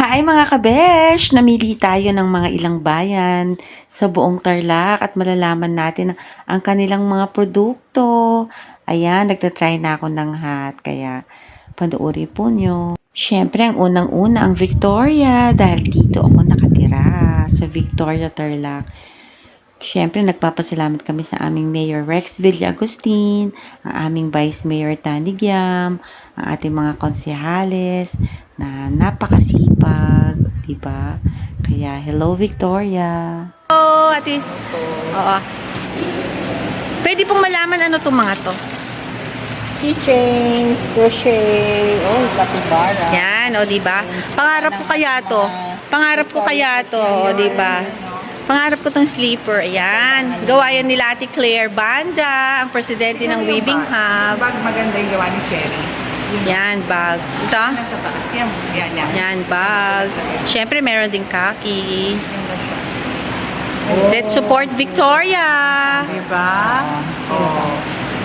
Hi mga kabesh! Namili tayo ng mga ilang bayan sa buong Tarlac at malalaman natin ang kanilang mga produkto. Ayan, nagtatry na ako ng hat, kaya panoorin po nyo. Siyempre, ang unang-una ang Victoria dahil dito ako nakatira sa Victoria, Tarlac. Siyempre, nagpapasalamat kami sa aming Mayor Rex Villa-Agustin, ang aming Vice Mayor Tani Giam, ang ating mga konsehales na napakasipag, diba? Kaya, hello Victoria! Hello, ate. Oo. Pwede pong malaman ano itong mga to? Keychains, crochet, capybara. Yan, o diba? Pangarap ko kaya to. Pangarap ko kaya to, o diba? Pangarap ko tong sleeper. Ayan. Gawa yan nila Ate Claire Banda, ang presidente ng Weaving Hub. Bag maganda yung gawa ni Cherry. Yan, bag. Ito? Nasa taas. Yan. Yan, bag. Siyempre, meron din kaki. Oh. Let's support Victoria! Diba? Oh.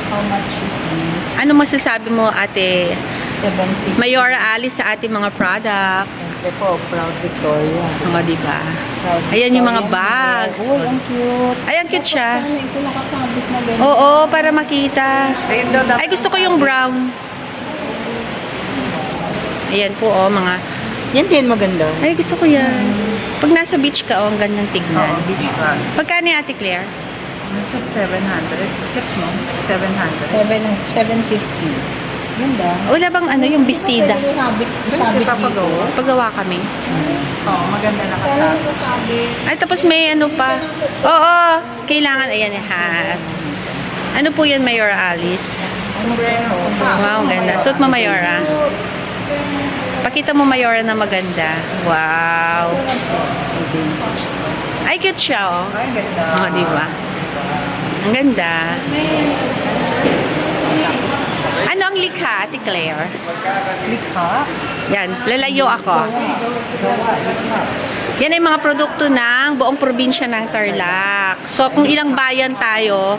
How much is this? Ano masasabi mo, Ate 70. Mayora Alice, sa ating mga products? Siyempre po, Proud Victoria. O, diba? Proud Ayan yung mga Victoria. bags. Uy, ang cute. Ay, ang cute siya. Sana ito nakasabit na ganyan. Oo, para makita. Ayun daw dapat. Ay, gusto ko yung brown. Ayan po, oh, mga... Yan din maganda. Ay, gusto ko yan. Pag nasa beach ka, oh, ang gandang tignan. Beach bag. Pagkano yung Ate Claire? Nasa 700. Tips mo? 700. 750. Ganda. Wala bang ano, yung bestida? Sabit dito. Paggawa kami. Oo, maganda na kasabit. Ay, tapos may ano pa. Oo, kailangan, ayan, hat. Ano po yan, Mayora Alice? Wow, ang ganda. Suot mo, Mayora. Pakita mo, Mayora, na maganda. Wow. Ay, cute siya, oh. Ay, ganda. Oh, diba? Ang ganda. Ano ang likha, Ate Claire? Likha? Yan, lalayo ako. Yan ay mga produkto ng buong probinsya ng Tarlac. So, kung ilang bayan tayo,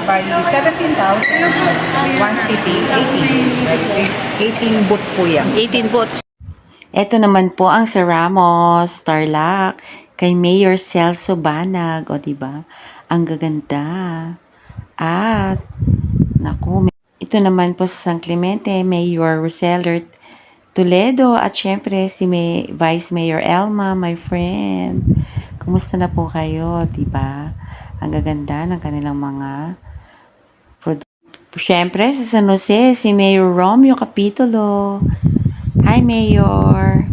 Bali, 17,000. One city, 18. 18 boot po yan. 18 booths. Ito naman po ang sa Ramos, Tarlac, kay Mayor Celso Banag. O, diba? Ang gaganda. At, naku, ito naman po sa San Clemente, Mayor Roseller Toledo. At syempre, si Vice Mayor Elma, my friend. Kumusta na po kayo, diba? Ang gaganda ng kanilang mga produkto. Syempre, sa San Jose, si Mayor Romeo Capitulo. Hi, Mayor!